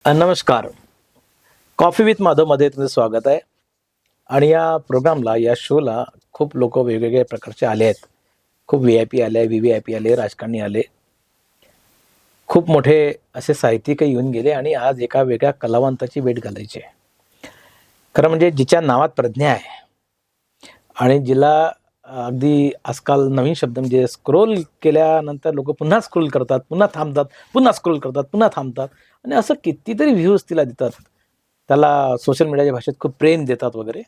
नमस्कार. Coffee with माधवमध्ये तुमचं स्वागत आहे. आणि या प्रोग्रामला, या शोला खूप लोक वेगवेगळ्या प्रकारचे आले आहेत. खूप VIP आले, VVIP आले, राजकारणी आले, खूप मोठे असे साहित्यिक येऊन गेले आणि आज एका वेगळ्या कलावंताची भेट घालायची आहे. खरं म्हणजे जिच्या नावात प्रज्ञा आहे आणि जिला अगदी आजकाल नवीन शब्द म्हणजे स्क्रोल केल्यानंतर लोक पुन्हा स्क्रोल करतात, पुन्हा थांबतात, पुन्हा स्क्रोल करतात, पुन्हा थांबतात आणि असं कितीतरी व्ह्यूज तिला देतात. त्याला सोशल मीडियाच्या भाषेत खूप प्रेम देतात वगैरे.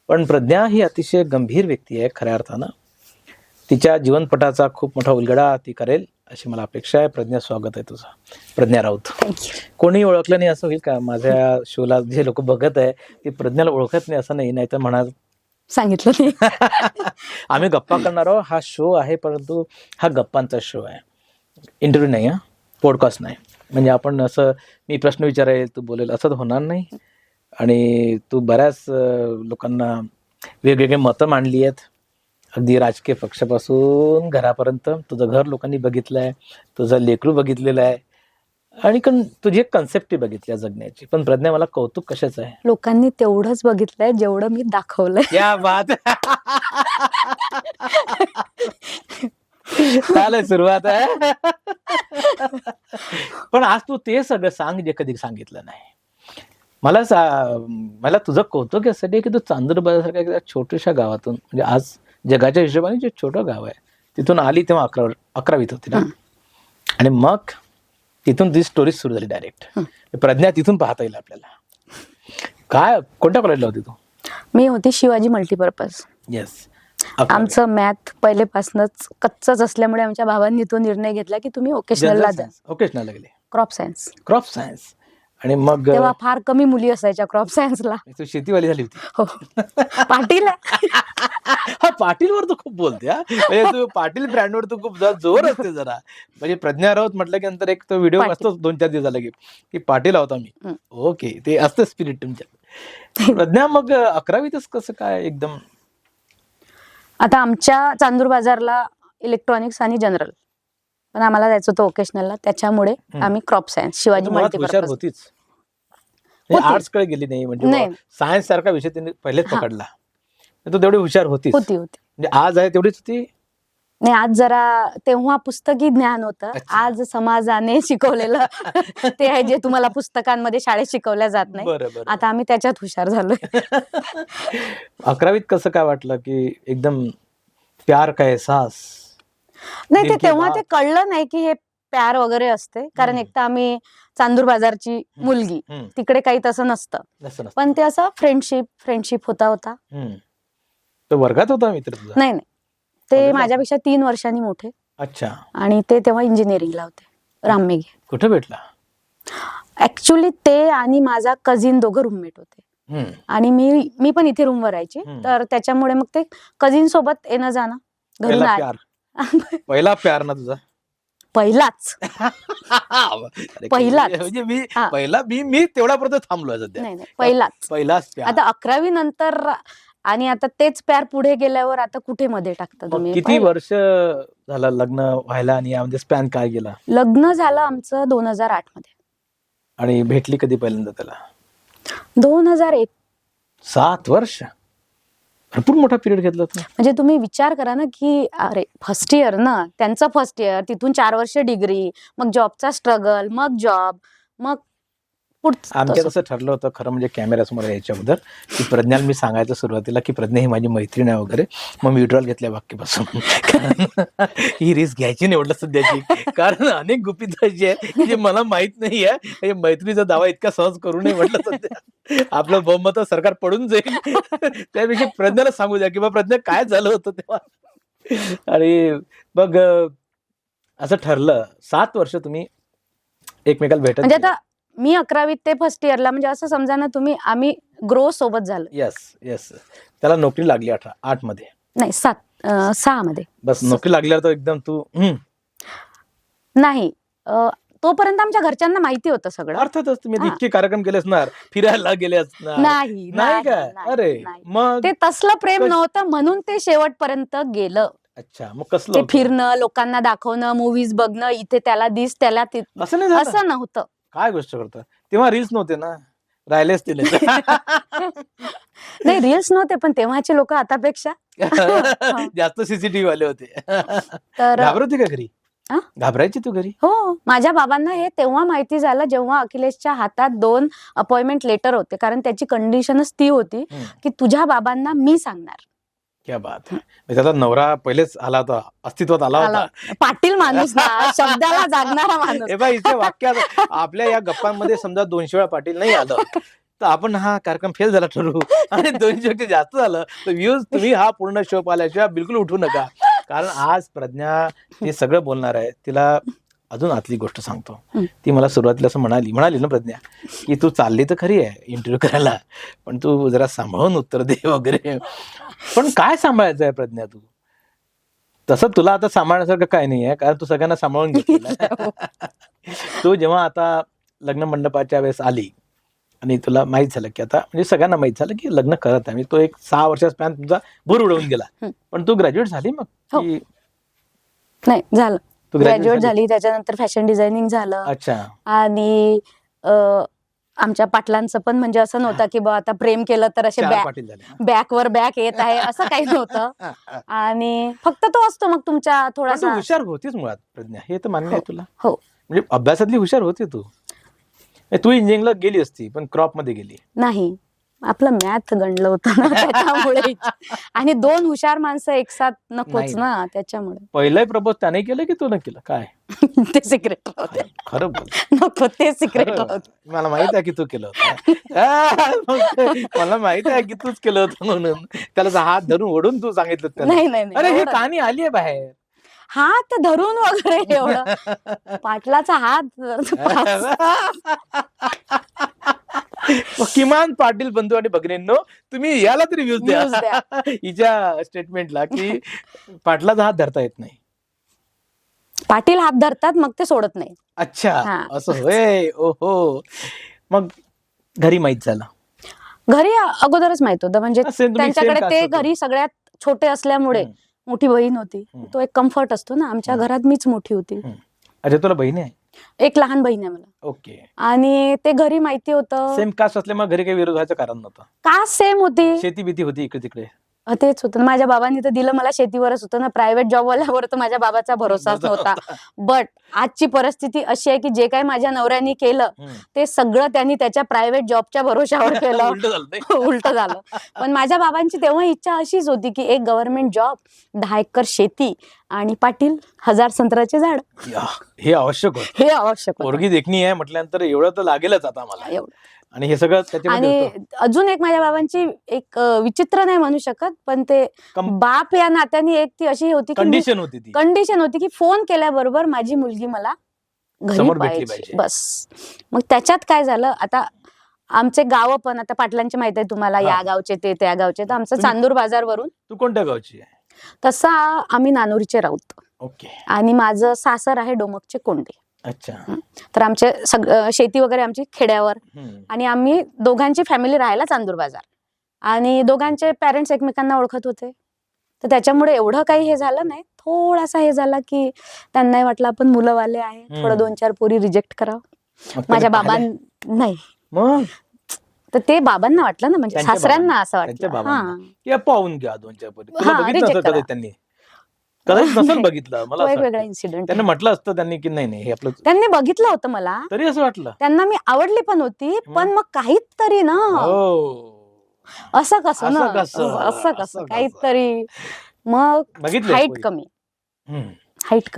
पण प्रज्ञा ही अतिशय गंभीर व्यक्ती आहे खऱ्या अर्थानं. तिच्या जीवनपटाचा खूप मोठा उलगडा ती करेल अशी मला अपेक्षा आहे. प्रज्ञा, स्वागत आहे तुझं. प्रज्ञा राऊत. कोणी ओळखलं नाही असं होईल का? माझ्या शोला जे लोक बघत आहे ते प्रज्ञाला ओळखत नाही असं नाही तर म्हणा सांगितलं नाही. आम्ही गप्पा करणार आहोत. हा शो आहे परंतु हा गप्पांचा शो आहे, इंटरव्ह्यू नाही, हा पॉडकास्ट नाही. म्हणजे आपण असं मी प्रश्न विचारेल, तू बोलेल असं तर होणार नाही. आणि तू बऱ्याच लोकांना वेगवेगळे मतं मांडली आहेत, अगदी राजकीय पक्षापासून घरापर्यंत. तुझं घर लोकांनी बघितलं आहे, तुझं लेकरू बघितलेलं आहे आणि तुझी एक कन्सेप्ट बघितली आहे जगण्याची. पण प्रज्ञा, मला कौतुक कशाचं आहे? लोकांनी तेवढंच बघितलंय जेवढं मी दाखवलंय. क्या बात. चालेल, सुरुवात आहे. पण आज तू ते सगळं सांग जे कधी सांगितलं नाही. मला तुझं कौतुक यासाठी की तू चांदूर बाजारसारख्या एका छोट्याशा गावातून, म्हणजे आज जगाच्या हिशोबाने जे छोटं गाव आहे, तिथून आली तेव्हा 11वीत होती ना. आणि मग तिथून ती स्टोरी सुरू झाली डायरेक्ट. प्रज्ञा तिथून पाहता येईल आपल्याला. काय, कोणत्या कॉलेजला होती तू? मी होती शिवाजी मल्टीपर्पज. येस. आमचं मॅथ पहिलेपासूनच कच्चच असल्यामुळे आमच्या भावांनी तो निर्णय घेतला की तुम्ही ओकेशनलला जा. ओकेशनलला गेले. Crop science. Crop science. आणि मग तेव्हा फार कमी मुली असायच्या क्रॉप सायन्सला. तू शेतीवाली झाली होती. हो. पाटील. हा, पाटीलवर तू खूप बोलते. हा, म्हणजे तू पाटील ब्रँडवर तू खूप जोर असते जरा. म्हणजे प्रज्ञा राऊत म्हटलं की नंतर एक तो व्हिडिओ असतो 2-4 दिवस झाला की पाटील आहोत आम्ही. ओके, ते असतं स्पिरिट तुमच्या. प्रज्ञा, मग 11वीतच कसं काय एकदम? आता आमच्या चांदूर बाजारला इलेक्ट्रॉनिक्स आणि जनरल, पण आम्हाला जायचं होतं ओकेशनलला, त्याच्यामुळे आम्ही क्रॉप सायन्स शिवाजी हुशार होतीच, आर्ट्स कडे गेली नाही. म्हणजे सायन्स सारखा विषय तिने पहिलेच पकडला. तू तेवढी हुशार होतीच. म्हणजे आज आहे तेवढीच होती. नाही, आज जरा तेव्हा पुस्तकी ज्ञान होतं. आज समाजाने शिकवलेलं ते आहे जे तुम्हाला पुस्तकांमध्ये शाळेत शिकवल्या जात नाही. आता आम्ही त्याच्यात हुशार झालोय. 11वीत कसं काय वाटलं की एकदम प्यार का एहसास? नाही, ते तेव्हा ते कळलं नाही की हे प्यार वगैरे असते. कारण एक तर आम्ही चांदूर बाजारची मुलगी, तिकडे काही तसं नसतं. पण ते असं फ्रेंडशिप होता. तो वर्गात होता मित्र तुझा? नाही, ते माझ्यापेक्षा 3 वर्षांनी मोठे. अच्छा. आणि ते तेव्हा इंजिनिअरिंगला होते, राममेघे. कुठे भेटला? ऍक्च्युली ते आणि माझा कझिन दोघं रूममेट होते. आणि मी पण इथे रूमवर राहायची, तर त्याच्यामुळे मग ते कझिन सोबत येणं जाणं घरून. पहिला प्यार ना तुझा? पहिलाच. म्हणजे मी तेवढ्यापर्यंत थांबलोय सध्या. पहिलाच प्यार. आता 11वी नंतर आणि आता तेच प्यार पुढे गेल्यावर आता कुठे मध्ये टाकता तुम्ही? किती वर्ष झालं लग्न व्हायला आणि यामध्ये स्पॅन काय गेला? लग्न झालं आमचं 2008 मध्ये. आणि भेटली कधी पहिल्यांदा त्याला? 2001. 7 वर्ष, भरपूर मोठा पिरियड घेतला. म्हणजे तुम्ही विचार करा ना की अरे फर्स्ट इयर ना, त्यांचं फर्स्ट इयर, तिथून 4 वर्ष डिग्री, मग जॉबचा स्ट्रगल, मग जॉब, मग आमच्या तसं ठरलं होतं खरं म्हणजे कॅमेऱ्यासमोर यायच्या अगोदर की प्रज्ञाला मी सांगायचं सुरुवातीला की प्रज्ञा ही माझी मैत्रीण आहे वगैरे. मग मी विड्रॉल घेतल्या वाक्यापासून. ही रिस्क घ्यायची नाही म्हटलं सध्याची, कारण अनेक गुपित जी आहे जे मला माहित नाही आहे. मैत्रीचा दावा इतका सहज करू नये म्हटलं सध्या. आपलं बहुमत सरकार पडून जाईल, त्यापेक्षा प्रज्ञाला सांगू द्या की बा प्रज्ञा काय झालं होतं तेव्हा. आणि मग असं ठरलं 7 वर्ष तुम्ही एकमेकाला भेटत. म्हणजे आता मी 11वीत ते फर्स्ट इयरला, म्हणजे असं समजा ना तुम्ही, आम्ही ग्रो सोबत झालो. येस. त्याला नोकरी लागली 8 मध्ये? नाही, 6 मध्ये. बस नोकरी लागल्यावर तर एकदम तू नाही, तोपर्यंत आमच्या घरच्यांना माहिती होतं सगळं. अर्थातच तुम्ही इतके कार्यक्रम केले असणार, फिरायला गेले असणार. नाही काय? अरे मग ते तसलं प्रेम नव्हतं म्हणून ते शेवटपर्यंत गेलं. अच्छा, मग कसलं? फिरणं, लोकांना दाखवणं, मूवीज बघणं, इथे त्याला त्याला असं नव्हतं. काय गोष्ट करता, तेव्हा रील्स नव्हते ना, राहिलेच ते नाही रील्स नव्हते, पण तेव्हाचे लोक आतापेक्षा जास्त सीसीटीव्ही वाले होते. तर घाबरते का घरी? आ? घाबरायची तू घरी? हो, माझ्या बाबांना हे तेव्हा माहिती झालं जेव्हा अखिलेशच्या हातात 2 अपॉइंटमेंट लेटर होते, कारण त्याची कंडिशनच ती होती की तुझ्या बाबांना मी सांगणार. क्या बात आहे. म्हणजे त्याचा नवरा पहिलेच आला होता, अस्तित्वात आला होता. पाटील माणूस ना, शब्दाला जागणारा माणूस. हे बघ, इथे वाक्यात आपल्या या गप्पांमध्ये समजा 200 वेळा पाटील नाही आलं तर आपण हा कार्यक्रम फेल झाला ठरवू, आणि 200 पेक्षा जास्त झालं तर व्ह्यूज तुम्ही हा पूर्ण शो पाहिल्याशिवाय बिलकुल उठू नका. कारण आज प्रज्ञा ते सगळं बोलणार आहे. तिला अजून आतली गोष्ट सांगतो. ती मला सुरुवातीला असं म्हणाली ना प्रज्ञा, की तू चालली तर खरी आहे इंटरव्ह्यू करायला, पण तू जरा सांभाळून उत्तर दे वगैरे. पण काय सांभाळायचं आहे प्रज्ञा तू? तसं तुला आता सांभाळण्यासारखं काय नाही आहे, कारण तू सगळ्यांना सांभाळून घेतलेलं. तू जेव्हा आता लग्न मंडपाच्या वेळेस आली आणि तुला माहित झालं की आता म्हणजे सगळ्यांना माहित झालं की लग्न करत आहे, तो एक 6 वर्षाचा स्पॅन तुमचा भूर उडवून गेला. पण तू ग्रॅज्युएट झाली मग की नाही झालं? तू ग्रॅज्युएट झाली, त्याच्यानंतर फॅशन डिझायनिंग झालं. अच्छा. आणि आमच्या पाटलांचं पण म्हणजे असं नव्हतं की बा आता प्रेम केलं तर असे 4 पाटील झाले. बॅकवर बॅक येत आहे असं काही नव्हतं. आणि फक्त तो असतो मग तुमच्या पण तू थोडासा. हुशार होतीस मुळात प्रज्ञा, हे तर मान्य आहे तुला. हो, म्हणजे अभ्यासातली हुशार होती तू. तू इंजिनिअरिंगला गेली असती पण क्रॉप मध्ये गेली. नाही आपलं मॅथ गणलं होतं ना त्याच्यामुळे. आणि 2 हुशार माणसं एक साथ नकोच ना, त्याच्यामुळे. पहिलं प्रपोज त्याने केलं की तू न केलं काय? ते सिक्रेट होते. खरं बोल. नको, ते सिक्रेट होत. मला माहित आहे की तू केलं होतं. मला माहित आहे की तूच केलं होतं म्हणून त्याला हात धरून ओढून तू सांगितलं त्याला. नाही नाही अरे ही एवढं. कहाणी आली आहे बाहेर. हात धरून वगैरे एवढं पाटलाचा हात. किमान पाटील बंधू आणि भगिनींनो, तुम्ही याला तरी व्ह्यूज Views द्या हिच्या स्टेटमेंटला की पाटलाचा हात धरता येत नाही. पाटील हात धरतात मग ते सोडत नाही. अच्छा, हा. असं होय. ओहो. मग घरी माहित झालं? घरी अगोदरच माहित होतं, म्हणजे Same तुम्ही त्यांच्याकडे same ते cast होते. घरी सगळ्यात छोटे असल्यामुळे मोठी बहीण होती, तो एक कम्फर्ट असतो ना. आमच्या घरात मीच मोठी होती. अच्छा, तुला बहीण आहे? एक लहान बहीण आहे मला. ओके. आणि ते घरी माहिती होतं. सेम कास्ट असल्यामुळे घरी काही विरोध व्हायचं कारण नव्हतं. कास्ट सेम होती. शेती भीती होती इकडे तिकडे. तेच होतं ना. माझ्या बाबांनी तर दिलं मला शेतीवरच होतं ना. प्रायव्हेट जॉब वाल्यावर तर माझ्या बाबाचा भरोसाच नव्हता. बट आजची परिस्थिती अशी आहे की जे काही माझ्या नवऱ्याने केलं ते सगळं त्यांनी त्याच्या प्रायव्हेट जॉबच्या भरोशावर केलं. उलट झालं नाही? उलट झालं. पण माझ्या बाबांची तेव्हा इच्छा अशीच होती की एक गव्हर्नमेंट जॉब, 10 एकर शेती आणि पाटील 1000 संत्र्याचे झाड. हे आवश्यक होतं. हे आवश्यक होतं. पोरगी देखणी आहे म्हटल्यानंतर एवढं तर लागेलच आता मला. एवढं. आणि हे सगळं त्याच्यामध्ये आणि होतं. अजून एक माझ्या बाबांची एक विचित्र नाही म्हणू शकत, पण ते बाप या नात्याने एक ती अशी होती की कंडिशन होती ती. कंडिशन होती की फोन केल्याबरोबर माझी मुलगी मला घरी समोर भेटली पाहिजे. पाहिजे. बस. मग त्याच्यात काय झालं, आता आमचे गाव पण आता पाटलांची माहिती आहे तुम्हाला, या गावचे ते त्या गावचे. तर आमचं चांदूर बाजारवरून. तू कोणत्या गावची आहे? तसा आम्ही नानोरीचे राऊत. ओके. आणि माझं सासर आहे डोमकचे कोंडे. अच्छा. तर आमचे शेती वगैरे आमची खेड्यावर. आणि आम्ही दोघांची फॅमिली राहायला चांदूर बाजार. आणि दोघांचे पॅरेंट्स एकमेकांना ओळखत होते. तर त्याच्यामुळे एवढं काही हे झालं नाही. थोडासा हे झाला की त्यांनाही वाटलं आपण मुलंवाले आहे, थोडं 2-4 पोरी रिजेक्ट करावं. माझ्या बाबांना नाही. तर ते बाबांना वाटलं ना, म्हणजे सासऱ्यांना असं वाटलं पाहून घ्या 2-4 पोरी. त्यांनी कदाचित नसेल बघितलं. मला एक वेगळा इन्सिडेंट. त्यांनी म्हटलं असतं त्यांनी की नाही हे आपलं. त्यांनी बघितलं होतं मला, तरी असं वाटलं त्यांना मी आवडली पण होती, पण मग काहीतरी ना असं कसं ना, असं कसं काहीतरी. मग हाईट कमी.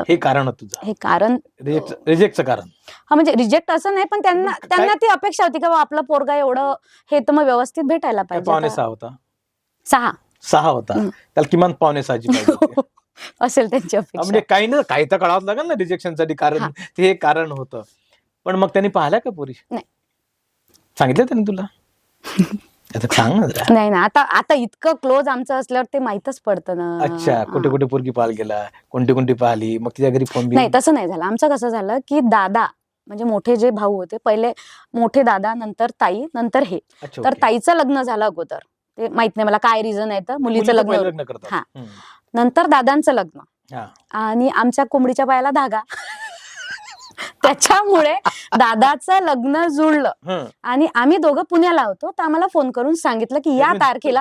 हे कारण होतं तुझं? हे कारण रिजेक्टचं कारण? हा, म्हणजे रिजेक्ट असं नाही, पण त्यांना ती अपेक्षा होती की आपला पोरगा एवढं हे तर मग व्यवस्थित भेटायला पाहिजे. 5.6 होता? 6 होता. त्याला किमान 5.6ची पाहिजे असेल त्यांची अपेक्षा. म्हणजे काही ना काही तर कळावं लागेल ना रिजेक्शनसाठी कारण. ते कारण होतं. पण मग त्यांनी पाहिल्या का पोरी? नाही. सांगितलं त्यांनी तुला? सांग ना जरा. नाही ना, आता इतकं क्लोज आमचं असल्यावर ते माहितच पडतं ना. अच्छा, कुठे कुठे पोरगी पाहायला गेला, कोणती पाहिली, मग तिच्या घरी फोन? नाही, तसं नाही झालं. आमचं कसं झालं की दादा म्हणजे मोठे जे भाऊ होते, पहिले मोठे दादा, नंतर ताई, नंतर हे. तर ताईचं लग्न झालं अगोदर. ते माहित नाही मला काय रिझन आहे, तर मुलीचं लग्न. हा. नंतर दादांचं लग्न. आणि आमच्या कोंबडीच्या पायाला धागा. त्याच्यामुळे दादाचं लग्न जुळलं आणि आम्ही दोघं पुण्याला होतो, तर आम्हाला फोन करून सांगितलं की या तारखेला.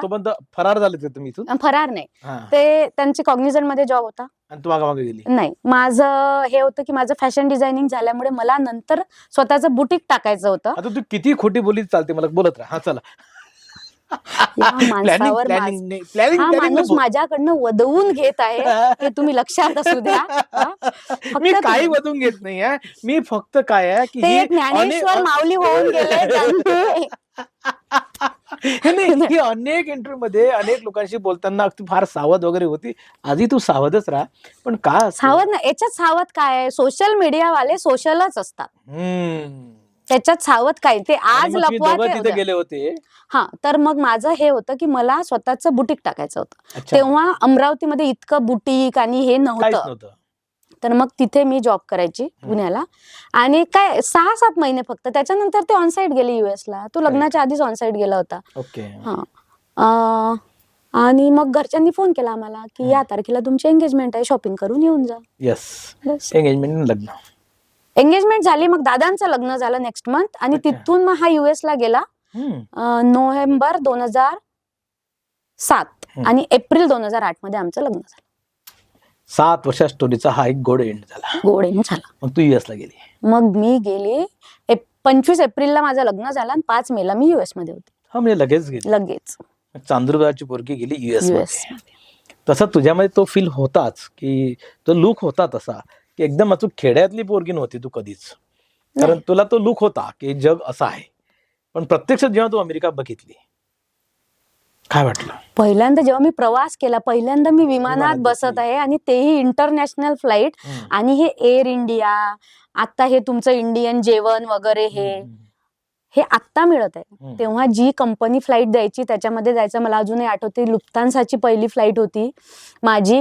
फरार झाले तुम्ही इथून? फरार नाही, ते त्यांची कॉग्निझंट मध्ये जॉब होता. आणि तू मागे गेली? नाही, माझं हे होतं की माझं फॅशन डिझायनिंग झाल्यामुळे मला नंतर स्वतःचं बुटीक टाकायचं होतं. आता तू किती खोटी बोली चालते, मला बोलत राहा. चला. या माणसावर हा माणूस माझ्याकडनं वदवून घेत आहे, हे तुम्ही लक्षात असू द्या. मी काही वदवून घेत नाही, मी फक्त काय आहे की ज्ञानेश्वर माऊली होऊन गेले. ही अनेक इंटरव्ह्यू मध्ये अनेक लोकांशी बोलताना फार सावध वगैरे होती. आधी तू सावधच राहा. पण का सावध ना, याच्यात सावध काय आहे? सोशल मीडिया वाले सोशलच असतात, त्याच्यात सावध काय? ते आज लपवाते गेले होते. हा, तर मग माझं हे होतं की मला स्वतःचं बुटीक टाकायचं होतं. तेव्हा अमरावतीमध्ये इतकं बुटीक आणि हे नव्हतं, तर मग तिथे मी जॉब करायची पुण्याला. आणि काय 6-7 महिने फक्त, त्याच्यानंतर ते ऑनसाईट गेले युएसला. तो लग्नाच्या आधीच ऑनसाईट गेला होता. हा, आणि मग घरच्यांनी फोन केला आम्हाला की या तारखेला तुमची एंगेजमेंट आहे, शॉपिंग करून येऊन जा. एंगेजमेंट, लग्न. एंगेजमेंट झाली, मग दादांचं लग्न झालं नेक्स्ट मंथ, आणि तिथून मग हा युएसला गेला नोव्हेंबर 2007 आणि एप्रिल 2008 मध्ये आमचं लग्न झालं. 7 वर्षा स्टोरीचा हा एक गोड एंड झाला. मग तू युएसला गेली? मग मी गेली 25 एप्रिलला माझं लग्न झालं आणि 5 मेला मी युएस मध्ये होते. हा, म्हणजे लगेच गेली. लगेच चांदूरबारची पोरगी गेली युएस मध्ये. तसा तुझ्यामध्ये तो फील होताच की तो लुक होता तसा की एकदम अचूक खेड्यातली पोरगी नव्हती तू कधीच, कारण तुला तो लुक होता की जग असं आहे. पण प्रत्यक्षात जेव्हा तू अमेरिका बघितली, काय वाटलं? पहिल्यांदा जेव्हा मी प्रवास केला, पहिल्यांदा मी विमानात बसत आहे, आणि तेही इंटरनॅशनल फ्लाईट, आणि हे एअर इंडिया, आता हे तुमचं इंडियन जेवण वगैरे हे आत्ता मिळत आहे. तेव्हा जी कंपनी फ्लाईट द्यायची त्याच्यामध्ये जायचं. मला अजूनही आठवते, लुफ्तान्साची पहिली फ्लाईट होती माझी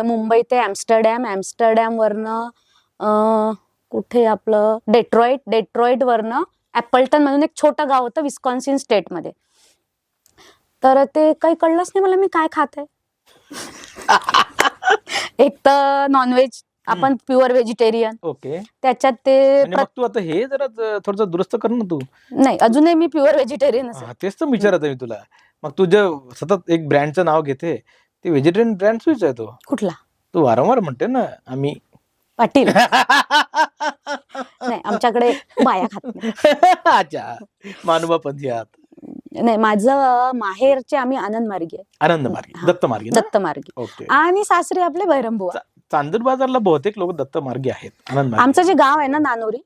मुंबई ते एम्स्टरडॅम, एम्स्टरडॅम वरनं कुठे आपलं डेट्रॉइट वरनं ऍपल्टन म्हणून एक छोटं गाव होतं विस्कॉन्सिन स्टेट मध्ये. तर ते काही कळलंच नाही मला मी काय खात आहे. एक तर नॉनव्हेज, आपण प्युअर व्हेजिटेरियन. ओके. त्याच्यात ते तू आता हे जरा थोडंसं दुरुस्त कर ना तू. नाही, अजूनही मी प्युअर व्हेजिटेरियन असेल. तेच तर विचारत आहे मी तुला. मग तुझं सतत एक ब्रँडचं नाव घेते, ते व्हेजिटेरियन ब्रँड स्विच आहे तो कुठला? तू वारंवार म्हणते ना आम्ही पाटील. नाही, आमच्याकडे बाया खात नाही. अच्छा, मानुबापंथी आहात. नाही, माझं माहेरचे आम्ही आनंद मार्गी आहे. दत्त मार्गी. आणि सासरे आपले भैरमबुवा. चांदूर बाजारला बहुतेक लोक दत्त मार्गी आहेत. आमचं जे गाव आहे ना नानोरी,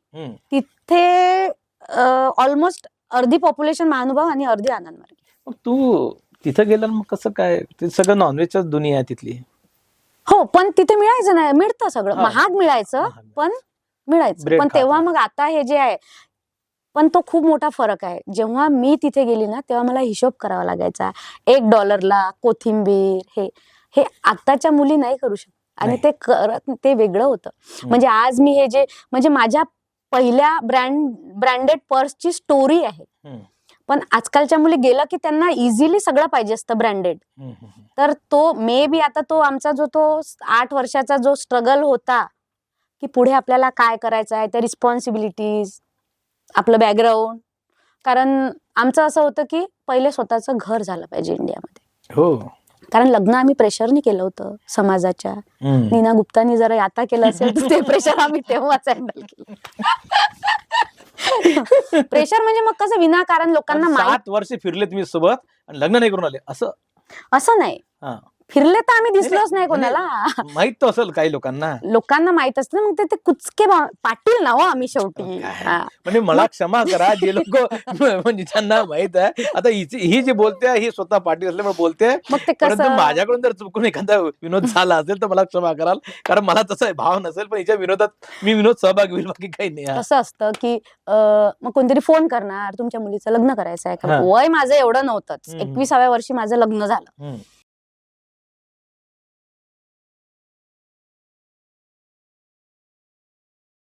तिथे ऑलमोस्ट अर्धी पॉप्युलेशन महानुभाव आणि अर्धी आनंद मार्गी. मग तू तिथं गेला, मग कसं काय? ते सगळं नॉनव्हेजच दुनिया आहे तिथली. हो, पण तिथे मिळायचं नाही, मिळतं सगळं. महाग मिळायचं, पण मिळायचं. पण तेव्हा मग आता हे जे आहे, पण तो खूप मोठा फरक आहे. जेव्हा मी तिथे गेली ना, तेव्हा मला हिशोब करावा लागायचा. $1 कोथिंबीर, हे आताच्या मुली नाही करू शकत. आणि ते वेगळं होतं. म्हणजे आज मी हे जे, म्हणजे माझ्या पहिल्या ब्रँडेड पर्सची स्टोरी आहे. पण आजकालच्या मुली गेलं की त्यांना इझिली सगळं पाहिजे असतं ब्रँडेड. तर तो मे बी आता तो आमचा जो तो 8 वर्षाचा जो स्ट्रगल होता की पुढे आपल्याला काय करायचं आहे, त्या रिस्पॉन्सिबिलिटीज, आपलं बॅकग्राऊंड. कारण आमचं असं होतं की पहिले स्वतःचं घर झालं पाहिजे इंडियामध्ये. हो, कारण लग्न आम्ही प्रेशरनी केलं होतं समाजाच्या. नीना गुप्तानी जरा आता केलं असेल तर ते प्रेशर आम्ही तेव्हाच हँडल केलं. प्रेशर म्हणजे मग कसं विनाकारण लोकांना 7 वर्ष फिरले तुम्ही सोबत आणि लग्न नाही करून आले असं नाही. फिरले तर आम्ही दिसलोच नाही कोणाला. माहित तर असेल काही लोकांना माहित असतं. मग ते कुचके पाटील ना हो आम्ही शेवटी. म्हणजे मला क्षमा करा जे लोक म्हणजे ज्यांना माहित आहे. आता ही जी बोलते ही स्वतः पाटील असल्यामुळे बोलते. परंतु माझ्याकडून जर चुकून एखादा विनोद झाला असेल तर मला क्षमा कराल, कारण मला तसा भाव नसेल. पण हिच्या विनोदात मी विनोद सहभागी होईल, बाकी काही नाही. कसं असतं की मग कोणतरी फोन करणार, तुमच्या मुलीचं लग्न करायचं आहे का? वय माझं एवढं नव्हतंच, 21व्या वर्षी माझं लग्न झालं.